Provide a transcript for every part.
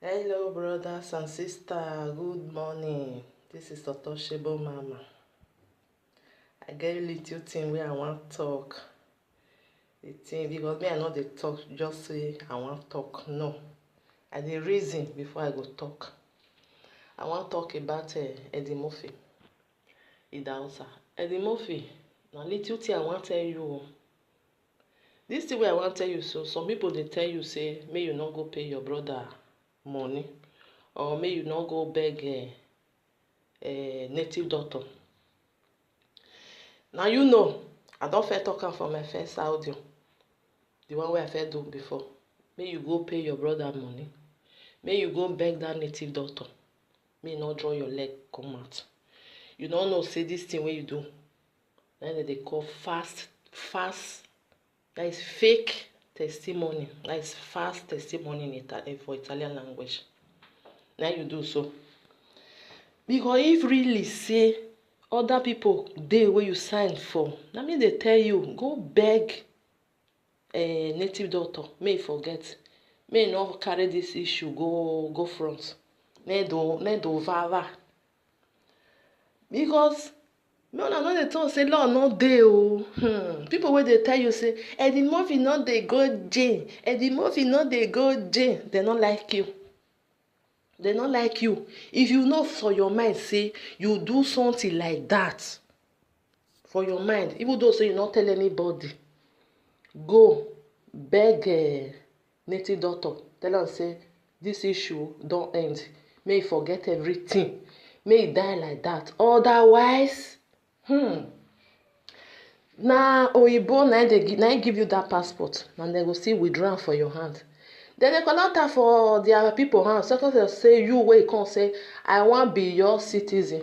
Hello, brothers and sisters. Good morning. This is Otoshebo Mama. I get a little thing where I want to talk. The thing because me I know they talk just say I want talk. No, I the reason before I go talk. I want talk about Eddie Murphy. Idausa. Eddie Murphy. Now little thing I want tell you. This thing where I want tell you so. Some people they tell you say may you not go pay your brother money, or may you not go beg a native doctor. Now you know, I don't fair talk for my first audio, the one where I fair do before. May you go pay your brother money. May you go beg that native doctor. May you not draw your leg come out. You don't know say this thing where you do. Then they call fast. That is fake testimony. That is fast testimony for Italian language. Now you do so. Because if really say other people dey where you sign for, that means they tell you go beg a native doctor. May forget. May not carry this issue go front. May do vava. Because me una no dey talk say law no dey o. People wey dey tell you say Eddie Murphy no dey go jail. Eddie Murphy no dey go jail. They no like you. They not like you. If you know for your mind, say you do something like that for your mind, even though say you not tell anybody, go beg a native doctor. Tell them say this issue don't end. May you forget everything. May you die like that. Otherwise, now Oyibo now give you that passport, and they will still withdraw for your hand. Then they collect that for their people hands. So they say you wait come say I want be your citizen.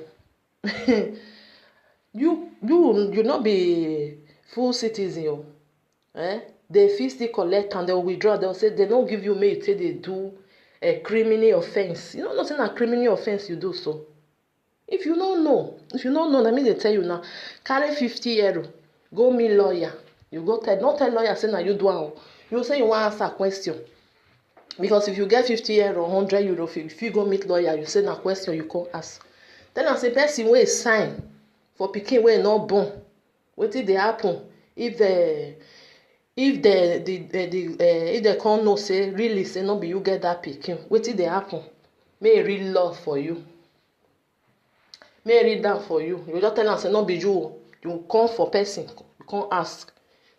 you not be full citizen. They fit still collect and they will withdraw. They'll say they don't give you mate say they do a criminal offense. You know not saying a criminal offense you do so. If you don't know, that means they tell you now, carry 50 euro, go meet lawyer. You go tell, not tell lawyer say now you do it. You say you want to answer a question. Because if you get 50 euro, 100 euro, if you go meet lawyer, you say na question you can't ask. Then I say person wey sign for pikin wey not born. Wetin dey happen if they can't know say really say no be you get that pikin. Wetin dey happen? May e read law for you. May e read down for you. You just tell am say no be you. You come for person. You can't ask.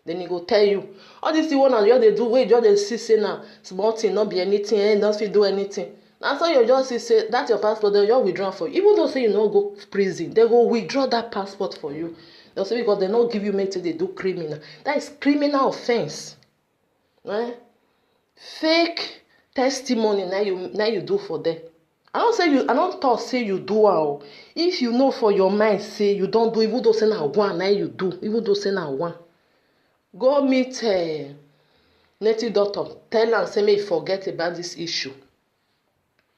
Then he go tell you all this thing one you they do wait just they see say now small thing not be anything don't fit do anything. Now so you just see say that's your passport they just withdraw for you. Even though say you no go prison, they go withdraw that passport for you. They'll say because they not give you mate they do criminal. That is criminal offense. Right? Fake testimony now you do for them. I don't talk say you do all. If you know for your mind say you don't do even though say now one now you do even though say now one. Go meet native doctor. Tell am say may forget about this issue.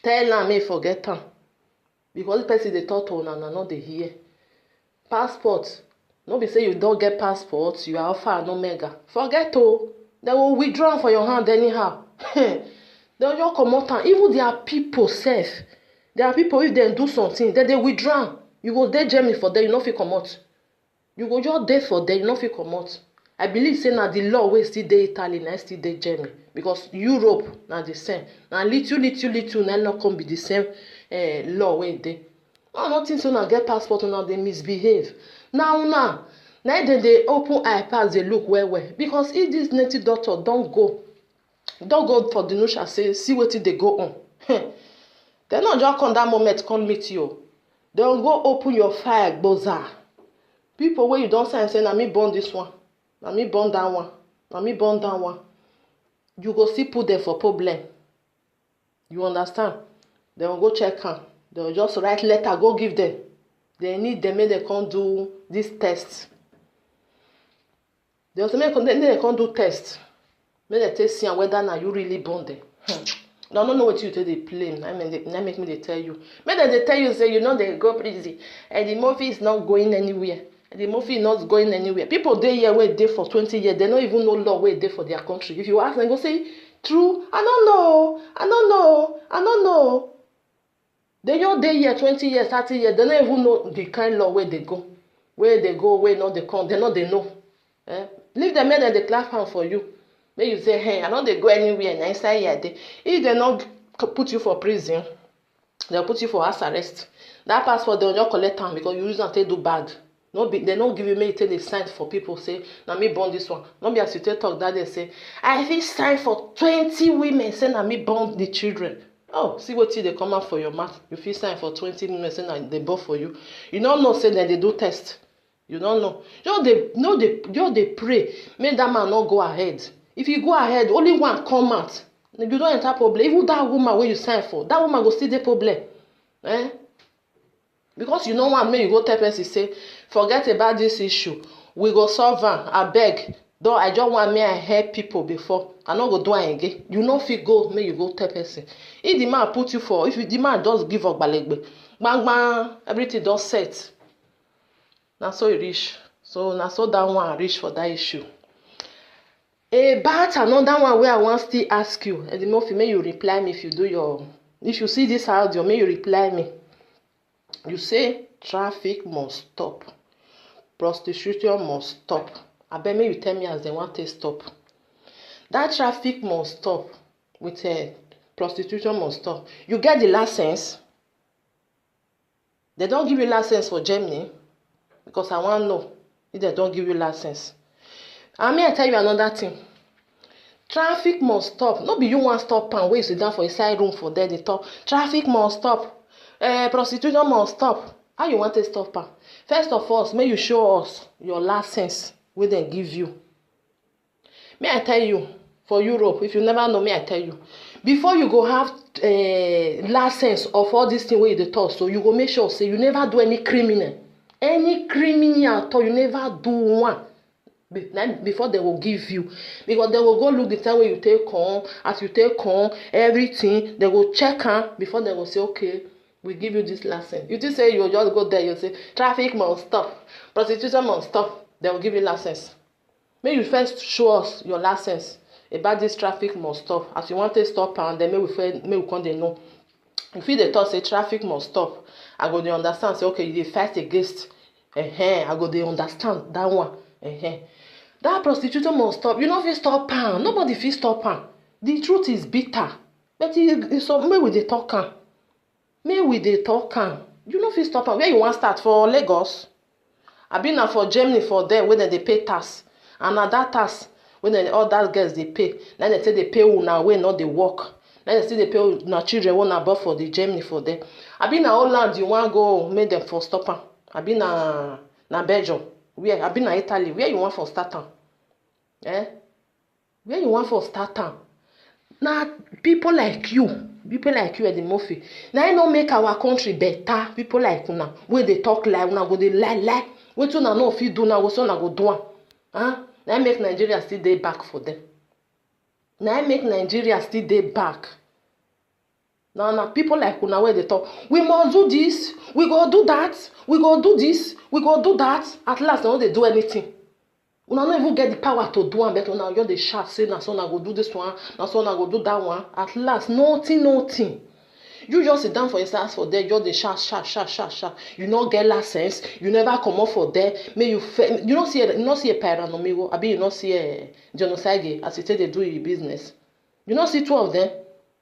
Tell am may forget am. Because the person they talk to una no dey hear. Passport. No be say you don't get passport, you are alpha and omega. Forget to. They will withdraw for your hand anyhow. They will just come out and even their people self. There are people if they do something, then they withdraw. You go dey Germany for them, you no fit come out. You go just dey for them, you no fit come out. I believe say na the law wey still dey Italy na still dey Germany because Europe na the same. Na little na not come be the same law wey dey. No nothing so na get passport now they misbehave. Now then they open eye pass they look well because if this native doctor don't go for the notion say see wetin dey go on. They not just come that moment come meet you. They will go open your file gboza. People wey you don't sign say na me born this one. Na me born that one. Na me born that one. You go still put them for problem. You understand? They will go check am. They will just write letter, go give them. They need them, make they come do this test. They also make they come do test. Make they test see whether now you really born them. I don't know what you tell they play. I make me they tell you. Make they tell you say you know they go prison. And the movie is not going anywhere. The movie not going anywhere. People dey here where they for 20 years, they don't even know law where they for their country. If you ask them, go say true, I don't know. They just dey here 20 years, 30 years, they don't even know the kind law where they go, where not they come, they know. Leave them here, then they clap hand for you. Then you say, hey, I know they go anywhere, and inside here, if they not put you for prison, they'll put you for house arrest. That passport, they'll not collect time because you use it to do bad. They don't give you me take the sign for people say, now me born this one. Not be as you talk that they say, I feel sign for 20 women say now me born the children. Oh, see what they come out for your mouth. You feel sign for 20 women say now they born for you. You don't know say that they do test. You don't know. They pray. Make that man not go ahead. If you go ahead, only one come out. You don't enter problem. Even that woman where you sign for, that woman go see the problem. Because you know what, make you go tell person say, forget about this issue. We go solve am. I beg. Though I just want me I help people before. I not go do it again. You know if you go, make you go tell person. If the man put you for, if the man just give up balegbe, bang bang, everything just set. Now so it reach. So now so that one reach for that issue. But another one where I want still ask you, and the more may you reply me if you see this audio, may you reply me. You say traffic must stop, prostitution must stop. I bet me you tell me as they want to stop. That traffic must stop with prostitution must stop. You get the license. They don't give you license for Germany because I want to know if they don't give you license. And me I tell you another thing. Traffic must stop. Not be you want stop and wait sit down for a side room for there they talk. Traffic must stop. Prostitution must stop. How you want to stop am? First of all, may you show us your license wey dem give you. May I tell you, for Europe, if you never know, may I tell you, before you go have license of all these things wey you dey talk, so you go make sure say you never do any criminal at all. You never do one. Before they will give you, because they will go look the time when you take on, as you take on everything, they will check on before they will say, okay, we give you this license. You just say you just go there, you say traffic must stop, prostitution must stop. They will give you license. May you first show us your license about this traffic must stop. As you want to stop, and then may we come they know. If you dey talk say traffic must stop, I go dey understand. Say okay, you dey fight against. I go dey understand that one. That prostitution must stop. You know if you stop am, nobody fit stop am. The truth is bitter, but so may we dey talk am. May we dey talk am. You know if you stop am. Where you want start for Lagos? I been na for Germany for there where they pay tax, and na that tax when all that girls they pay. Then they say they pay una wey not dey work. Then they say they pay una children wey na born for the Germany for there. I been na Holland you want go make them for stop am. I been na Belgium. Where I been na Italy. Where you want for start am? Where you want for start am? Now people like you at the Murphy. Now you don't make our country better. People like una, where they talk like una go they lie. What you know if you do now, what you go do? Now make Nigeria still dey back for them. Now make Nigeria still dey back. Now people like una where they talk, we must do this, we go do that, we go do this, we go do that. At last, now they do anything. Una not even get the power to do one, but now you're the shout say na so na go do this one, na so na go do that one. At last, nothing. You just sit down for yourself for there, you're the shout. You not get license, you never come up for there. May you don't see a paranomigo, I mean you not see a genocide as you say they do your business. You not see two of them.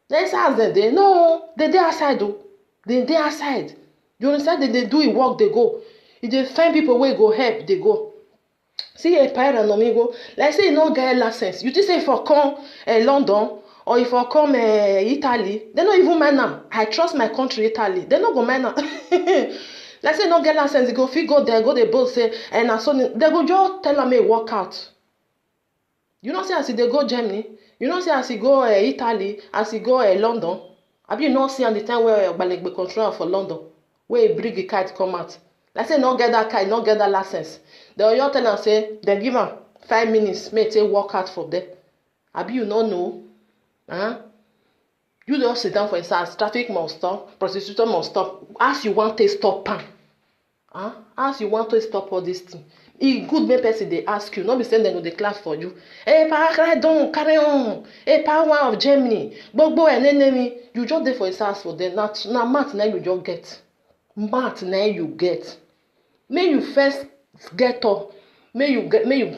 Let's ask them there. No, they outside though. They outside. You understand? They do it work, they go. If they find people where go help, they go. See a paranomigo. Let's say you not get license. You just say for come London or if I come Italy, they not even mind now. I trust my country, Italy. They not go mind now. Let's say not get license, they go fit go there, go the boat say, and so they go just tell them work out. You know say as they go Germany, you know say as he go Italy, as he go London. Have you not seen the time where Balegbe control for London, where he bring the kite come out? Let's say not get that kite, not get that license. They will tell them say they give them 5 minutes, may take work out for them. Have you not know? You just sit down for yourself. Traffic must stop, prostitution must stop. As you want to stop am. As you want to stop all this thing. e good make person dey ask you, no be say dem go dey clap for you. Hey pa, carry on. Hey pa, one of Germany, gbogbo enemy, you just dey for his house for them. Na math na you just get. Math na you get. May you first get up. May you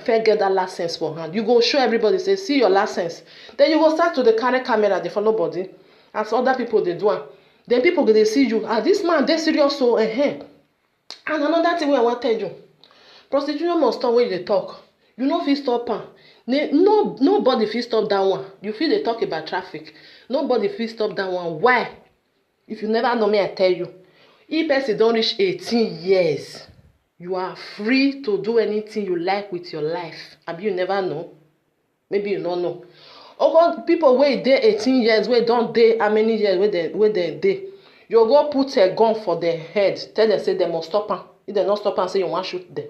first get that license for hand. You go show everybody, say, see your license. Then you go start to the carry camera, dey follow body, as other people dey do am. Then people go dey see you. Ah, this man dey serious so And another thing wey I wan tell you, prostitution must stop when you dey talk. You no fit stop am. Nobody fit stop that one. You fit dey talk about traffic. Nobody fit stop that one. Why? If you never know me, I tell you. If person don reach 18 years, you are free to do anything you like with your life. Abi you never know? Maybe you no know. People wey dey 18 years, wey don dey how many years wey dem dey, you go put a gun for their head, tell them say dem must stop am. If dem no stop am, say you wan shoot them.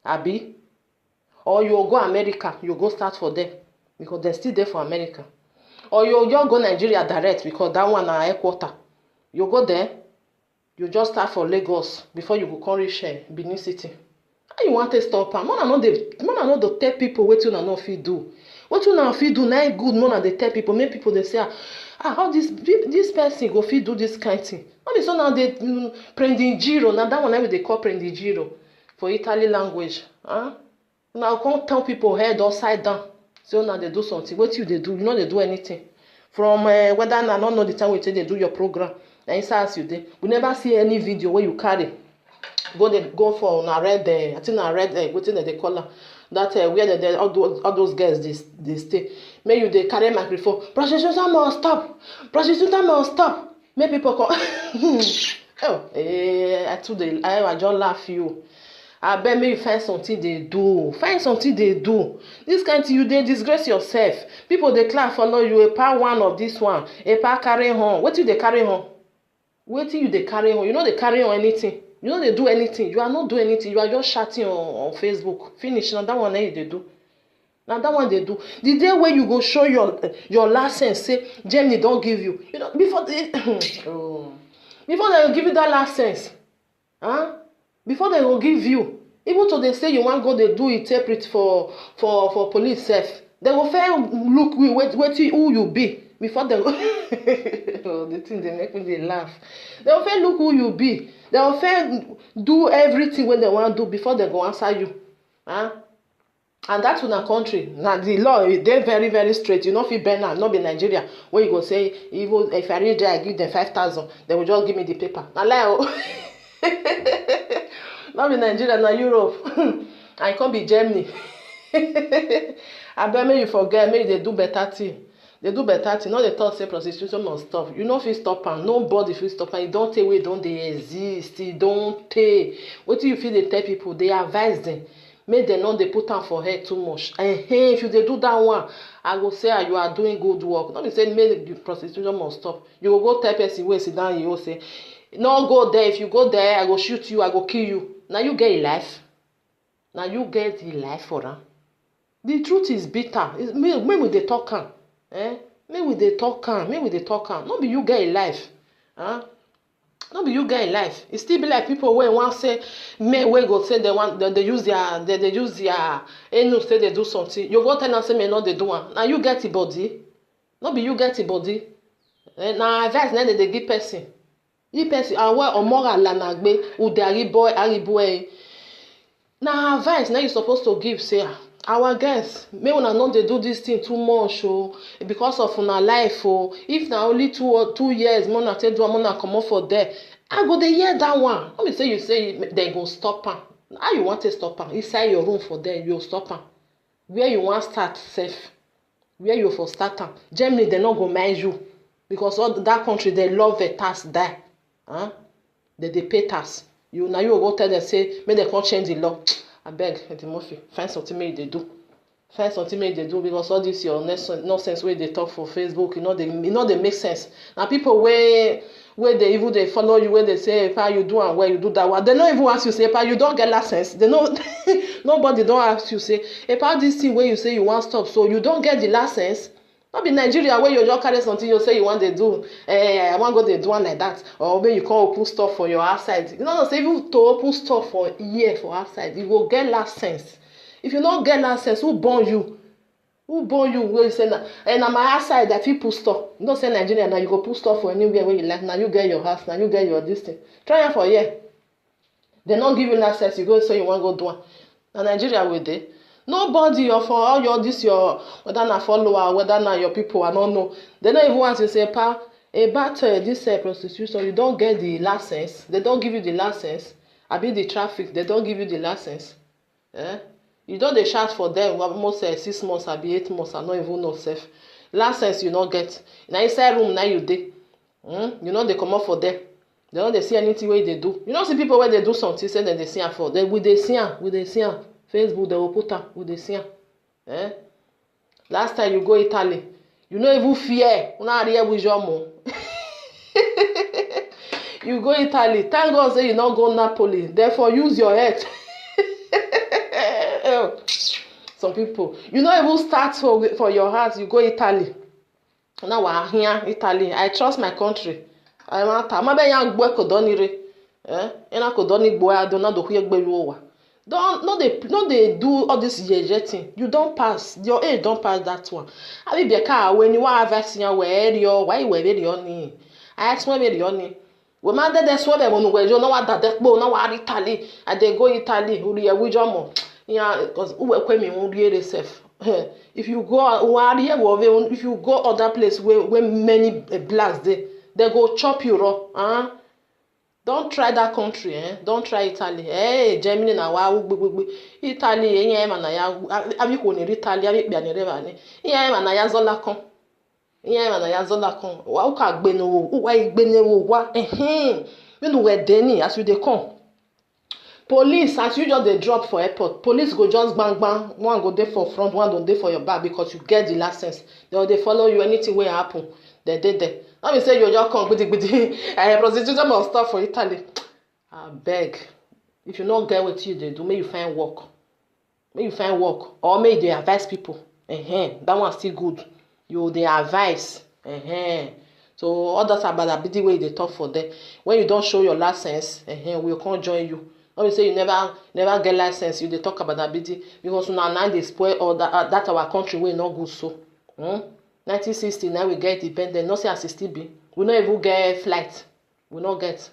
Abi? Or you go America, you go start for them because dem still dey for America. Or you just go Nigeria direct because that one na headquarter. You go there, you just start for Lagos before you go come reach Benin City. How you want to stop am? Una no dey tell people wetin una no fit do. Wetin una fit do na good. Una dey tell people, make people dey say, how this person go fit do this kind thing. No be so now dey prendi giro. Na that one na we dey call prendi giro for Italy language. Una come tell people head upside down. Say una dey do something. Wetin you dey do? You no dey do anything. From whether na no know the time we take dey do your program. Na inside as you dey. We never see any video wey you carry go for una red I think na red wetin dem dey call am, that where dem all those girls dey stay. Make you dey carry microphone, prostitution must stop, prostitution must stop. Make people come I just laugh you. Abeg, make you find something dey do. Find something dey do. This kind thing you dey disgrace yourself. People dey clap follow you. A part one of this one, a part carry on. Wetin you dey carry on? Wetin you dey carry on? You no dey carry on anything. You no dey do anything. You are not doing anything. You are just chatting on Facebook. Finish. Na that one na you dey do. Na that one dey do. The day wey you go show your license, say Germany don give you. You know, before they before they go give you that license, before they go give you, even though they say you wan go dey do interpret for police sef, they go first look wetin who you be before they go the thing dey make me dey laugh. They go first look who you be. They go first do everything wey they wan do before they go answer you. And that's una country. Now the law dey very, very straight. You no fit bend am, no be Nigeria, where you go say, even if I reach there, I give them 5,000, they will just give me the paper. Na lie o. Not be Nigeria, na Europe. I come be Germany. Abeg, make you forget, make they do better thing. They do better thing. No dey talk say prostitution must stop. You no fit stop am. Nobody fit stop am. E don tey wey don dey exist. E don tey. Wetin you fit dey tell people? Dey advise them. Make dem no dey put am for head too much. If you dey do that one, I go say you are doing good work. No be say make the prostitution must stop. You go go tell person wey sit down, you go say, no go there. If you go there, I go shoot you, I go kill you. Now you get a life. Now you get a life for am. The truth is bitter. Make we dey talk am. Make we dey talk am. Make we dey talk am. No be you get a life. No be you get a life. It still be like people wey wan say, men wey go say they use their anus say they do something. You go tell them say men no dey do am. Now you get a body. No be you get a body. Na advice na dey give person. If person awe omora lanagbe ude aribo na advice na you supposed to give, say our guys, make una no dey do this thing too much because of una life if na only 2 years more na take do am, more na comot for there, I go dey hear that one. No be say you say they go stop am. How you want to stop am? Inside your room for there, you stop am. Where you wan start sef? Where you for start am? Germany, they no go mind you because all that country, they love the tax die. They pay tax. You go tell them say make they come change the law. Abeg, Eddie Murphy, find something make they do. Find something make they do because all this your nonsense wey they talk for Facebook, e no dey make sense. Na people wey they even they follow you, where they say, "Pa, you do and where you do that one." They no even ask you say, "Pa, you don't get license." They no nobody don't ask you say, "Pa, this thing where you say you want stop, so you don't get the license." Not be Nigeria where you just carry something you say you want to do. I want to go dey do one like that. Or maybe you can't open store for your outside. You know, say even to open store for year for outside, you go get license. If you don't get license, who born you? Who born you? Where you say na? And na my outside that people store. You don't say Nigeria now. You go put store for anywhere where you like. Now you get your house. Now you get your this thing. Try it for a year. They don't give you license. You go say you want to go do one. Now Nigeria with it. Nobody or for all your this your whether na follower whether na your people I don't know. They don't even want to say pa about this prostitution you don't get the license. They don't give you the license. I be the traffic. They don't give you the license. You don't dey shout for them almost 6 months I be 8 months I don't even know safe. License you not get. Now inside room now you dey. You know they come up for them. They don't they see anything where they do. You know see people where they do something say that they see am for. They with they see am. Facebook they will put am with the same. Last time you go Italy, you no even fear. Una here with your mom. You go Italy, thank God say you not go Napoli. Therefore use your head. Some people, you no even start for your house. You go Italy. Now we're here Italy. I trust my country. I want to. Mabe yang gbe kodonire. Ena kodoni gbo adona do huye gbe yowa. No they do all this thing. You don't pass. Your age don't pass that one. I be car when you are vaccine where you why you wear your knee. I ask where your knee. We man dey swear them on where you know what that bo now are Italy. And they go Italy. Who you we jamo. Yeah, because who will me who really safe. If you go if you go other place where many blacks they go chop you raw. Don't try that country, Don't try Italy. Germany na wa Italy na ya abi ko ni Italy abi pe ani reba ni. Na ya zola kan. Na ya zola kan. Wa o ka gbe no wo, wa igbe ne wo wa. When we dey as we dey come. Police as you just dey drop for airport. Police go just bang bang. One go dey for front, one go dey for your back because you get the license. They follow you anything wey happen. They dey there. Let me say you just come gbidi. Prostitution must stop for Italy. I beg. If you not get what you do, may you find work. May you find work. Or may they advise people. That one's still good. You they advise. So others about that big way they talk for them. When you don't show your license, we can't join you. Let me say you never get license, you they talk about that big because now they spoil all that our country way not good so. 1960 now we get independent. Not say as it still be. We not even get flight. We not get.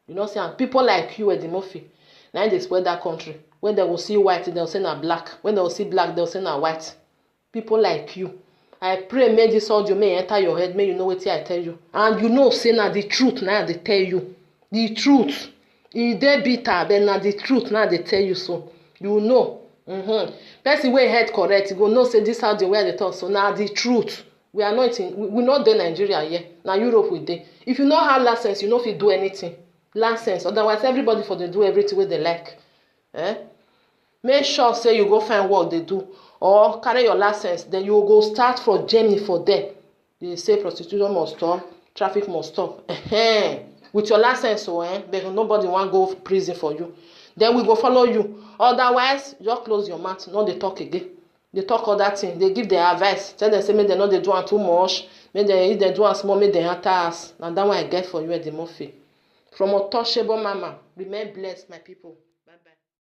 You know say people like you Eddie Murphy. Now they spoil that country. When they will see white, they will say na black. When they will see black, they will say na white. People like you. I pray may this audio may enter your head. May you know what I tell you. And you know say na the truth now they tell you. The truth. If they bitter, then na the truth now they tell you so. You know. Person wey head correct, you go know say this audio where they talk so now the truth. We are not in we not in Nigeria here. Now Europe we dey. If you not have license, you know if you do anything. License. Otherwise, everybody for they do everything way they like. Make sure say you go find work they do. Or carry your license. Then you go start for Germany for them. They say prostitution must stop, traffic must stop. With your license, but nobody want go prison for you. Then we go follow you. Otherwise, just close your mouth. No, they talk again. They talk all that thing. They give their advice. Tell them say make they know they do too much. Make they if they do small, make they enter us. And that one I get for you, Eddie Murphy. From Untouchable Mama. Remain blessed, my people.